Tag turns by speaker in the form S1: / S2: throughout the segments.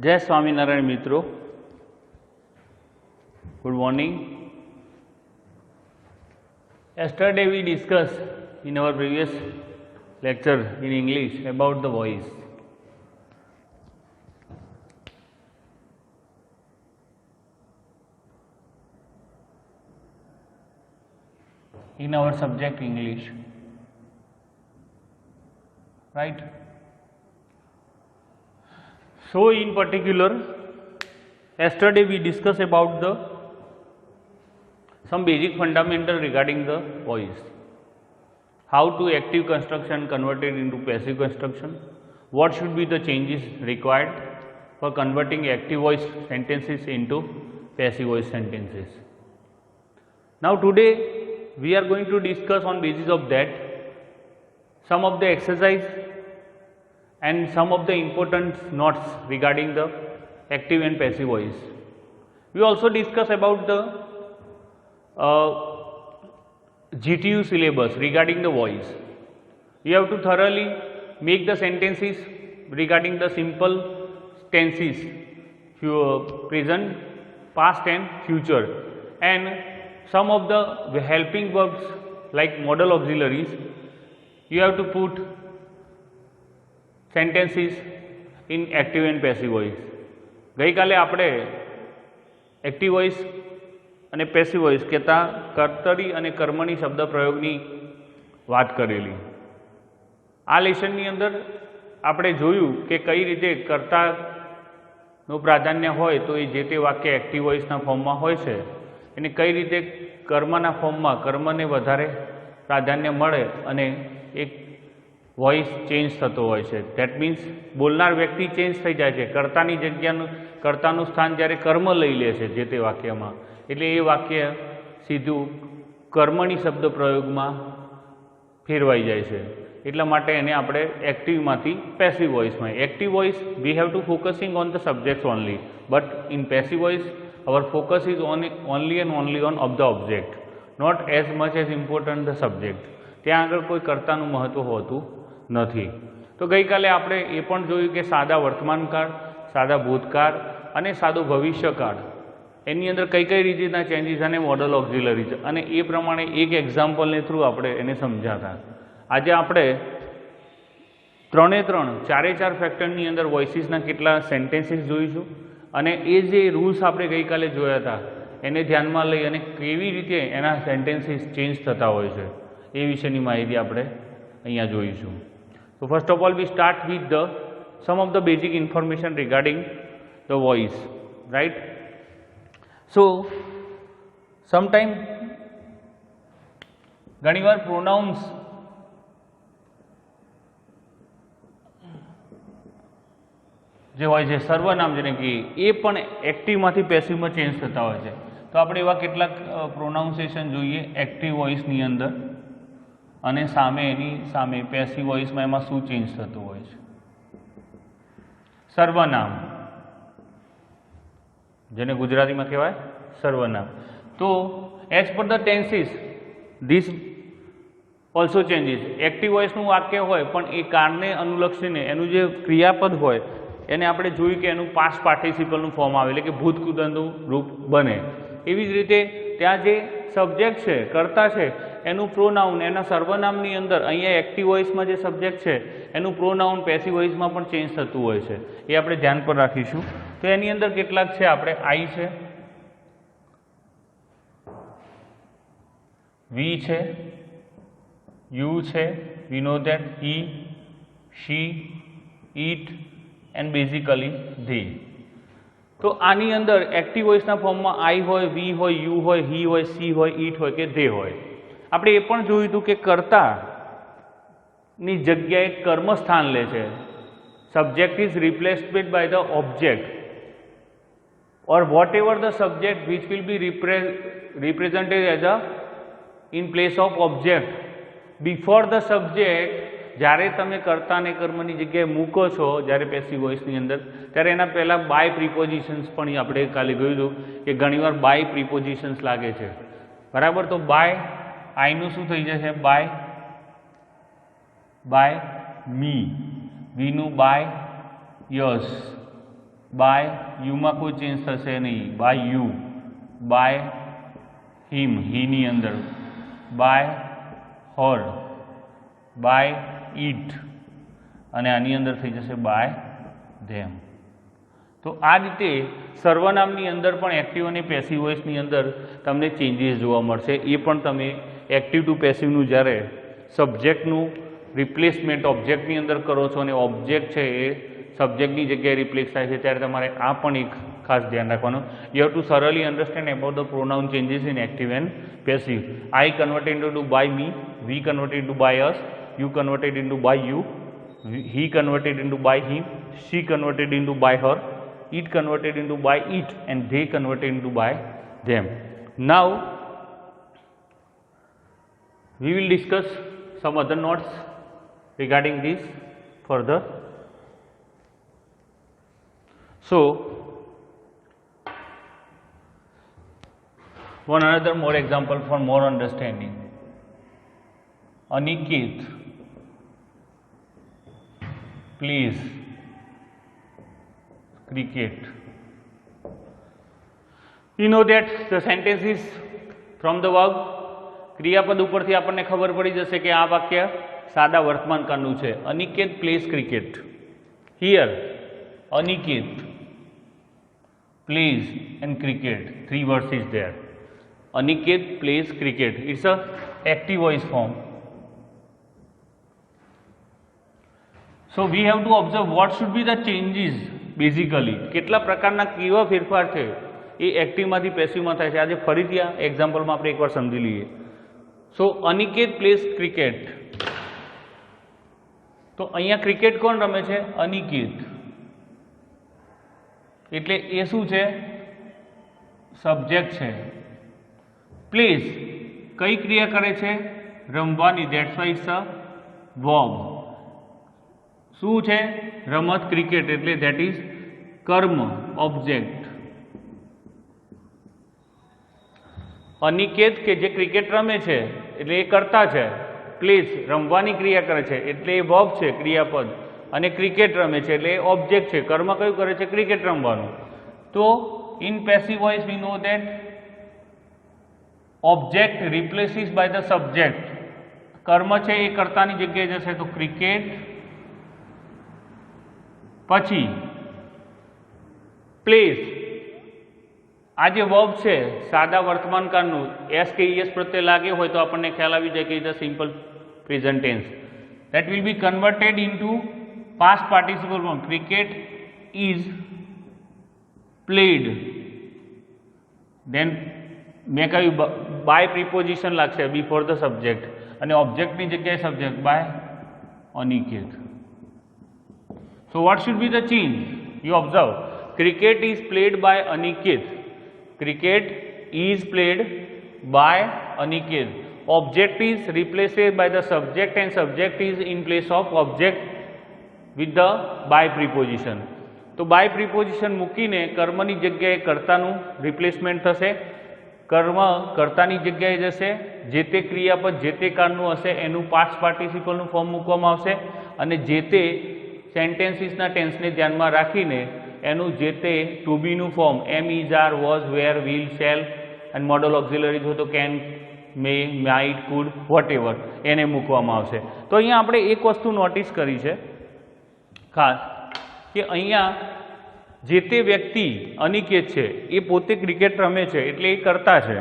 S1: जय स्वामीनारायण मित्रों, good morning. Yesterday we discussed in our previous lecture in English about the voice. In our subject English, right? So in particular, yesterday we discussed about the some basic fundamental regarding the voice. How to active construction converted into passive construction, what should be the changes required for converting active voice sentences into passive voice sentences. Now today we are going to discuss on basis of that some of the exercise and some of the important notes regarding the active and passive voice. We also discuss about the GTU syllabus regarding the voice. You have to thoroughly make the sentences regarding the simple tenses, present, past and future, and some of the helping verbs like modal auxiliaries. You have to put sentences in active and passive voice. ગઈ કાલે આપણે active voice અને passive voice કહેતા કર્તરી અને કર્મની શબ્દ પ્રયોગની વાત કરેલી. આ લેશનની અંદર આપણે જોયું કે કઈ રીતે કર્તાનું પ્રાધાન્ય હોય તો એ જે તે વાક્ય એક્ટિવ વોઇસના ફોર્મમાં હોય છે, એને કઈ રીતે કર્મના ફોર્મમાં કર્મને વધારે પ્રાધાન્ય મળે અને એક વોઇસ ચેન્જ થતો હોય છે. ધેટ મીન્સ બોલનાર વ્યક્તિ ચેન્જ થઈ જાય છે. કર્તાની જગ્યાનું કર્તાનું સ્થાન જ્યારે કર્મ લઈ લે છે જે તે વાક્યમાં, એટલે એ વાક્ય સીધું કર્મની શબ્દ પ્રયોગમાં ફેરવાઈ જાય છે. એટલા માટે એને આપણે એક્ટિવમાંથી પેસિવ વોઇસમાં. Active voice we have to focusing on the subject only, but in passive voice our focus is only and only on of the object, not as much as important the subject. ત્યાં આગળ કોઈ કર્તાનું મહત્ત્વ હોતું નથી. તો ગઈકાલે આપણે એ પણ જોયું કે સાદા વર્તમાનકાળ, સાદા ભૂતકાળ અને સાદો ભવિષ્યકાળ, એની અંદર કઈ કઈ રીતના ચેન્જીસ અને મોડલ ઓક્ઝિલરીઝ, અને એ પ્રમાણે એક એક્ઝામ્પલને થ્રુ આપણે એને સમજાતા. આજે આપણે ચારે ચાર ફેક્ટરની અંદર વોઇસીસના કેટલા સેન્ટેન્સીસ જોઈશું, અને એ જે રૂલ્સ આપણે ગઈકાલે જોયા હતા એને ધ્યાનમાં લઈ અને કેવી રીતે એના સેન્ટેન્સીસ ચેન્જ થતા હોય છે એ વિશેની માહિતી આપણે અહીંયા જોઈશું. So first of all we start with the some of the basic information regarding the voice, right? So sometime ઘણીવાર pronouns જે હોય છે સર્વનામ, જેને કે એ પણ એક્ટિવમાંથી પેસિવમાં ચેન્જ થતા હોય છે. તો આપણે એવા કેટલાક પ્રોનાઉન્સિએશન જોઈએ એક્ટિવ વોઇસની અંદર, અને સામે એની સામે પેસિવ વોઇસમાં એમાં શું ચેન્જ થતું હોય છે. સર્વનામ, જેને ગુજરાતીમાં કહેવાય સર્વનામ. તો as per the tenses this also changes. Active વોઇસનું વાક્ય હોય પણ એ કાળને અનુલક્ષીને એનું જે ક્રિયાપદ હોય એને આપણે જોયું કે એનું પાસ્ટ પાર્ટિસિપલનું ફોર્મ આવે, એટલે કે ભૂતકૃદંતનું રૂપ બને. એવી જ રીતે ત્યાં જે સબ્જેક્ટ છે, કર્તા છે, એનું પ્રોનાઉન એના સર્વનામની અંદર અહીંયા એક્ટિવ વોઇસમાં જે સબ્જેક્ટ છે એનું પ્રોનાઉન પેસિવ વોઇસમાં પણ ચેન્જ થતું હોય છે. એ આપણે ધ્યાન પર રાખીશું. તો એની અંદર કેટલાક છે આપણે આઈ છે, વી છે, યુ છે, we know that, he, she, it and basically they. તો આની અંદર એક્ટિવ વોઇસના ફોર્મમાં આઈ હોય, વી હોય, યુ હોય, હી હોય, સી હોય, ઈટ હોય કે ધે હોય. આપણે એ પણ જોયું હતું કે કર્તાની જગ્યાએ કર્મ સ્થાન લે છે. Subject is replaced by the object or whatever the subject which will be represented as a in place of object before the subject. જ્યારે તમે કર્તાને કર્મની જગ્યાએ મૂકો છો જ્યારે પેસિવ વોઇસની અંદર, ત્યારે એના પહેલાં બાય પ્રિપોઝિશન્સ પણ આપણે કાલે જોયું હતું કે ઘણીવાર બાય પ્રિપોઝિશન્સ લાગે છે, બરાબર. તો બાય આઈનું શું થઈ જશે? બાય મી, વીનું બાય યસ, બાય યુમાં કોઈ ચેન્જ થશે નહીં, બાય યુ, બાય હિમ, હીની અંદર, બાય હર, બાય ઈટ, અને આની અંદર થઈ જશે બાય ધેમ. તો આ રીતે સર્વનામની અંદર પણ એક્ટિવ અને પેસિવ વોઇસની અંદર તમને ચેન્જીસ જોવા મળશે. એ પણ તમે એક્ટિવ ટુ પેસિવનું જ્યારે સબ્જેક્ટનું રિપ્લેસમેન્ટ ઓબ્જેક્ટની અંદર કરો છો અને ઓબ્જેક્ટ છે એ સબ્જેક્ટની જગ્યાએ રિપ્લેસ થાય છે ત્યારે તમારે આ પણ એક ખાસ ધ્યાન રાખવાનું. You have to thoroughly understand about the pronoun changes in active and passive. I converted into by me, we converted into by us, you converted into by you, he converted into by him, she converted into by her, it converted into by it, and they converted into by them. Now we will discuss some other notes regarding this further. So one another more example for more understanding. Aniket plays cricket. You know that the sentence is from the verb. ક્રિયાપદ ઉપરથી આપણને ખબર પડી જશે કે આ વાક્ય સાદા વર્તમાનકાળનું છે. Aniket place cricket. Here Aniket plays and cricket, 3 words is there. Aniket plays cricket, it's a active voice form. So we have to observe what should be the changes basically. કેટલા પ્રકારના કેવા ફેરફાર છે એ એક્ટિવમાંથી પેસિવમાં થાય છે. આજે ફરીથી આ એક્ઝામ્પલમાં આપણે એકવાર સમજી લઈએ. સો અનિકેત પ્લેસ ક્રિકેટ, તો અહીંયા ક્રિકેટ કોણ રમે છે? અનિકેત. એટલે એ શું છે? સબ્જેક્ટ છે. પ્લેસ કઈ ક્રિયા કરે છે? રમવાની, that's why it's a verb. શું છે? રમત ક્રિકેટ એટલે ધેટ ઇઝ કર્મ, ઓબ્જેક્ટ. અનિકેત કે જે ક્રિકેટ રમે છે એટલે એ કરતા છે. પ્લેસ રમવાની ક્રિયા કરે છે એટલે એ વર્બ છે, ક્રિયાપદ. અને ક્રિકેટ રમે છે એટલે એ ઓબ્જેક્ટ છે. કર્મ કયું કરે છે? ક્રિકેટ રમવાનું. તો in passive voice we know that object replaces by the subject. કર્મ છે એ કર્તાની જગ્યાએ જશે તો ક્રિકેટ, પછી પ્લેસ. આ જે વર્બ છે સાદા વર્તમાનકાળનું, એસ કે ઈએસ પ્રત્યે લાગે હોય તો આપણને ખ્યાલ આવી જાય કે is a simple present tense. That will be converted into past participle form. Cricket is played. Then મેં કહ્યું બાય પ્રિપોઝિશન લાગશે બિફોર ધ સબ્જેક્ટ, અને ઓબ્જેક્ટની જગ્યાએ subject by Aniket. So what should be the change? You observe, cricket is played by Aniket. Cricket is played by Aniket. Object is replaced by the subject and subject is in place of object with the by preposition. તો by preposition મૂકીને કર્મની જગ્યાએ કર્તાનું replacement થશે. કર્મ કર્તાની જગ્યાએ જશે. જે તે ક્રિયાપદ જે તે કાળનું હશે એનું પાસ્ટ પાર્ટિસિપલનું ફોર્મ મૂકવામાં આવશે, અને જે તે સેન્ટેન્સીસના ટેન્સને ધ્યાનમાં રાખીને એનું જે તે ટુ બીનું form am, is, are, was, were, will, shall અને મોડલ ઓક્ઝિલરીઝ હોય તો can, may, might, could, whatever એને મૂકવામાં આવશે. તો અહીંયા આપણે એક વસ્તુ નોટિસ કરી છે ખાસ, કે અહીંયા જે તે વ્યક્તિ અનિકેત છે એ પોતે ક્રિકેટ રમે છે એટલે એ કરતા છે.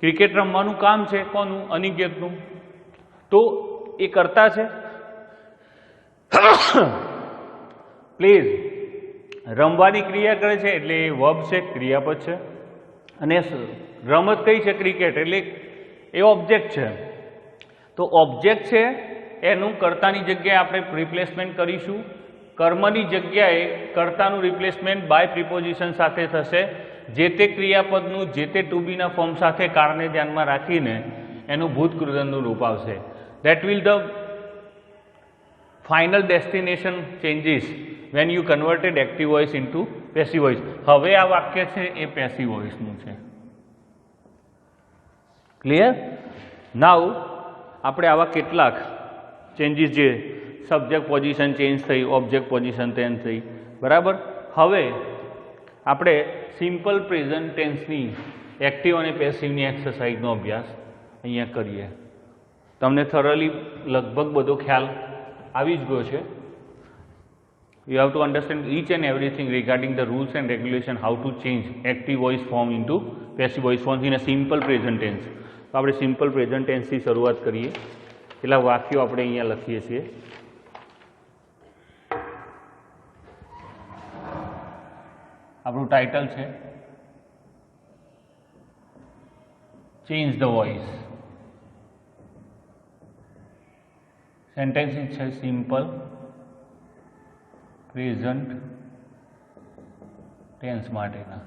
S1: ક્રિકેટ રમવાનું કામ છે કોનું? અનિકેતનું. તો એ કરતા છે. પ્લીઝ રમવાની ક્રિયા કરે છે એટલે એ વર્બ છે, ક્રિયાપદ છે. અને રમત કઈ છે? ક્રિકેટ, એટલે એ ઓબ્જેક્ટ છે. તો ઓબ્જેક્ટ છે એનું કર્તાની જગ્યાએ આપણે રિપ્લેસમેન્ટ કરીશું. કર્મની જગ્યાએ કર્તાનું રિપ્લેસમેન્ટ બાય પ્રિપોઝિશન સાથે થશે. જે તે ક્રિયાપદનું જે તે ટુ બીના ફોર્મ સાથે કારણને ધ્યાનમાં રાખીને એનું ભૂતકૃતનું રૂપ આવશે. That will the final destination changes when you converted active voice into passive voice. હવે આ વાક્ય છે એ પેસિવ વોઇસનું છે. ક્લિયર? નાઉ આપણે આવા કેટલાક ચેન્જીસ, જે સબ્જેક્ટ પોઝિશન ચેન્જ થઈ, ઓબ્જેક્ટ પોઝિશન ચેન્જ થઈ, બરાબર. હવે આપણે સિમ્પલ પ્રેઝન્ટ ટેન્સની એક્ટિવ અને પેસિવની એક્સરસાઇઝનો અભ્યાસ અહીંયા કરીએ. તમને થરોલી લગભગ બધો ખ્યાલ આવી જ ગયો છે. You have to understand each and everything regarding the rules and regulation, how to change active voice form into passive voice form in a simple present tense. તો આપણે સિમ્પલ પ્રેઝન્ટ ટેન્સથી શરૂઆત કરીએ. કેટલા વાક્યો આપણે અહીંયા લખીએ છીએ. આપણું ટાઇટલ છે ચેન્જ ધ વોઇસ. સેન્ટેન્સીસ છે સિમ્પલ પ્રેઝન્ટ ટેન્સ માટેના,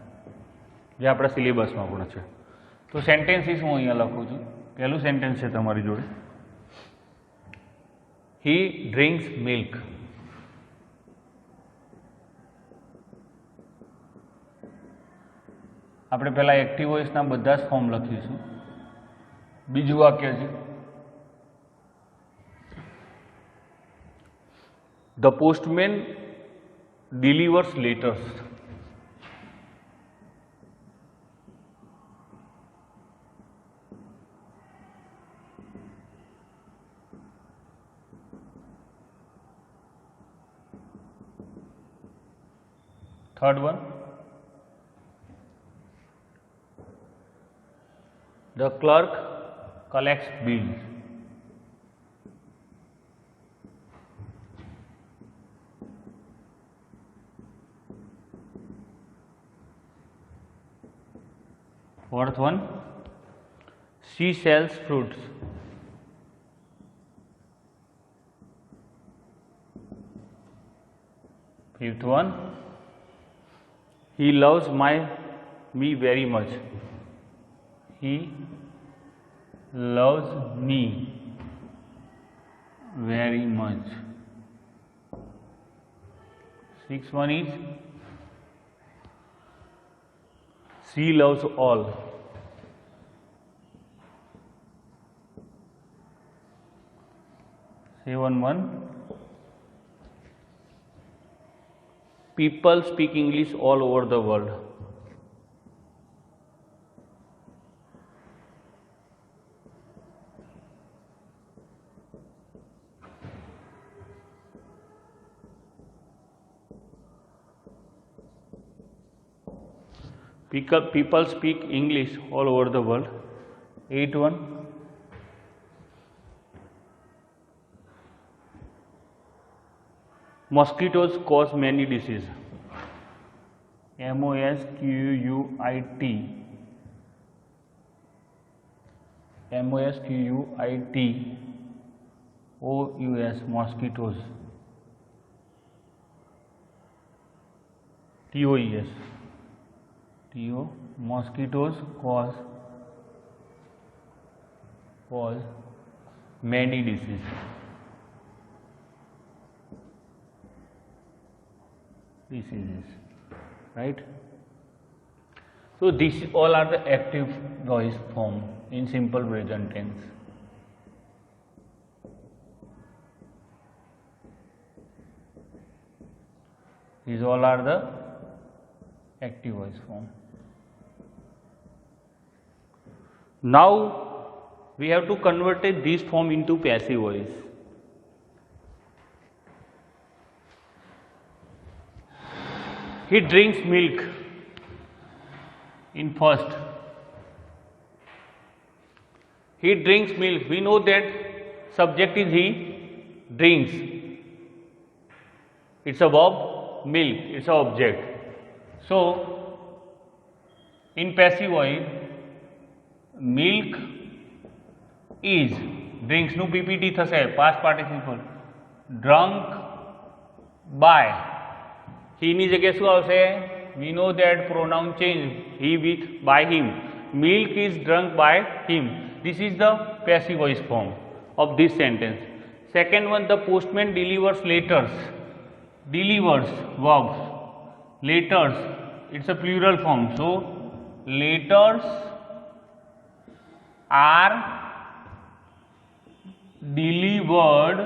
S1: જે આપણા સિલેબસમાં પણ છે. તો સેન્ટેન્સીસ હું અહીંયા લખું છું. પહેલું સેન્ટેન્સ છે તમારી જોડે, હી ડ્રિંક્સ મિલ્ક. આપણે પહેલાં એક્ટિવ વોઇસના બધા જ ફોર્મ લખીશું. બીજું વાક્ય છે the postman delivers letters. Third one, the clerk collects bills. Fourth one, she sells fruits. Fifth one, he loves me very much. He loves me very much. Sixth one is she loves all. Seven one, people speak English all over the world. People speak English all over the world. 8-1. Mosquitoes cause many diseases. M-O-S-Q-U-I-T. M-O-S-Q-U-I-T-O-U-S. Mosquitoes. T-O-E-S. T-O. Mosquitoes cause many diseases. Right? So these all are the active voice form in simple present tense. These all are the active voice form. Now we have to convert this form into passive voice. He drinks milk in first. He drinks milk. We know that subject is he drinks. It's a verb, milk. It's an object. So in passive voice, milk is drinks નું PPT થશે past participle drunk by. He ની જગ્યાએ શું આવશે? We know that pronoun change he with by him. Milk is drunk by him. This is the passive voice form of this sentence. Second one, the postman delivers letters. Delivers verbs. Letters, it's a plural form. So letters are delivered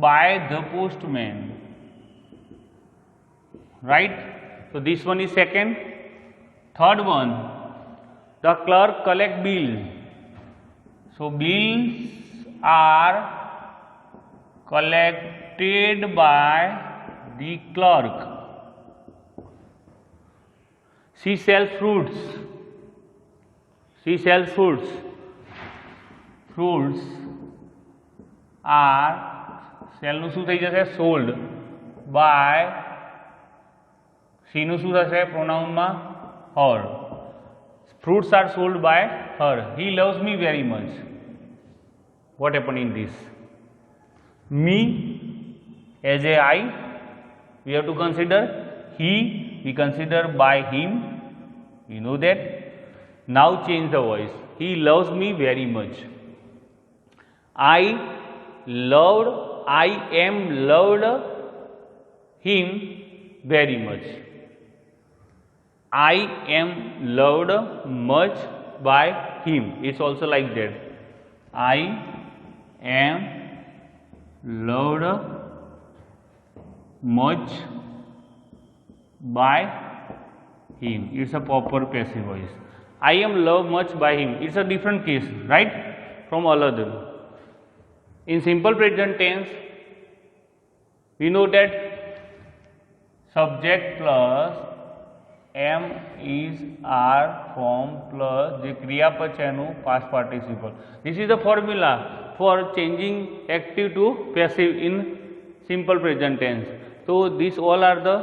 S1: by the postman. right? So this one is second. Third one, the clerk collect bill. So bills are collected by the clerk. She sells fruits. She sells fruits. Fruits are sell નું શું થઈ જશે sold by she નું શું થશે pronoun માં her. Fruits are sold by her. He loves me very much. What happened in this? Me as a I, we have to consider. He, we consider by him. You know that. Now change the voice. He loves me very much. I am loved him very much. I am loved much by him. It's also like that. I am loved much by him. It's a proper passive voice. I am loved much by him. It's a different case, right? From all other. In simple present tense, we know that subject plus am is are form plus the ક્રિયાપદ છે એનું past participle. This is the formula for changing active to passive in simple present tense. So these all are the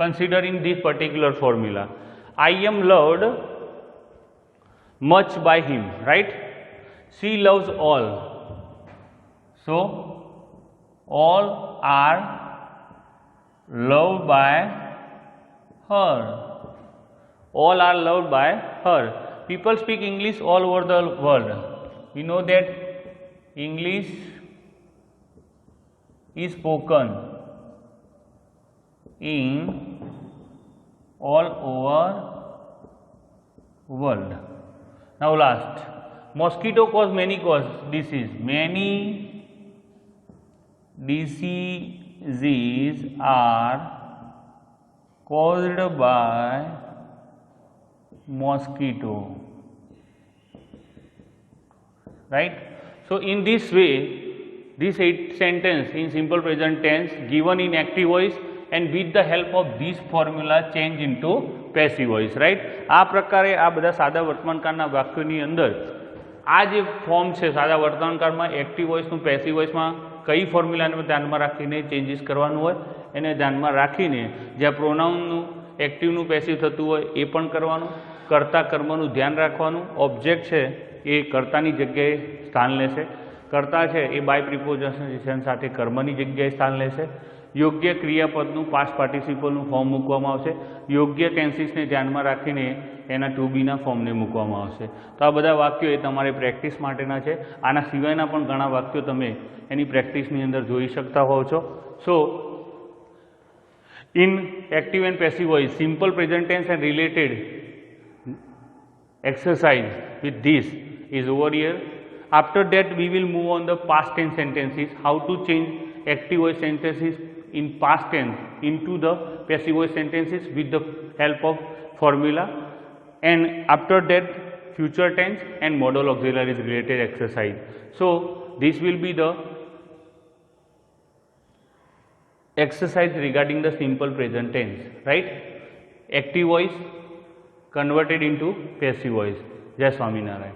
S1: considering this particular formula. I am loved much by him, right? She loves all. So all are loved by her. All are loved by her. People speak English all over the world. We know that English is spoken in all over world. Now last, mosquito cause many disease. Many diseases are caused by mosquito, right? So in this way, this sentence in simple present tense given in active voice and with the help of this formula change into passive voice, right? આ પ્રકારે આ બધા સાદા વર્તમાનકાળના વાક્યોની અંદર આ જે form છે સાદા વર્તમાનકાળમાં એક્ટિવ વોઇસનું પેસિવ વોઇસમાં કઈ ફોર્મ્યુલાને ધ્યાનમાં રાખીને ચેન્જીસ કરવાનું હોય એને ધ્યાનમાં રાખીને જ્યાં પ્રોનાઉનનું એક્ટિવનું પેસિવ થતું હોય એ પણ કરવાનું, કર્તા કર્મનું ध्यान રાખવાનું, ઓબ્જેક્ટ છે એ કર્તાની જગ્યાએ સ્થાન લેશે, કર્તા છે એ બાય પ્રિપોઝિશન સાથે કર્મની જગ્યાએ સ્થાન લેશે, યોગ્ય ક્રિયાપદનું પાસ્ટ પાર્ટિસિપલનું ફોર્મ મૂકવામાં આવશે, યોગ્ય ટેન્સીસને ધ્યાનમાં રાખીને એના ટુ બીના ફોર્મને મૂકવામાં આવશે. તો આ બધા વાક્યો એ તમારે પ્રેક્ટિસ માટેના છે. આના સિવાયના પણ ઘણા વાક્યો તમે એની પ્રેક્ટિસની અંદર જોઈ શકતા હોવ છો. સો in active and passive voice, simple present tense and related exercise with this is over here. After that we will move on the past tense sentences, how to change active voice sentences in past tense into the passive voice sentences with the help of formula, and after that future tense and modal auxiliaries related exercise. So this will be the exercise regarding the simple present tense, right? Active voice converted into passive voice. Jai Swaminarayan.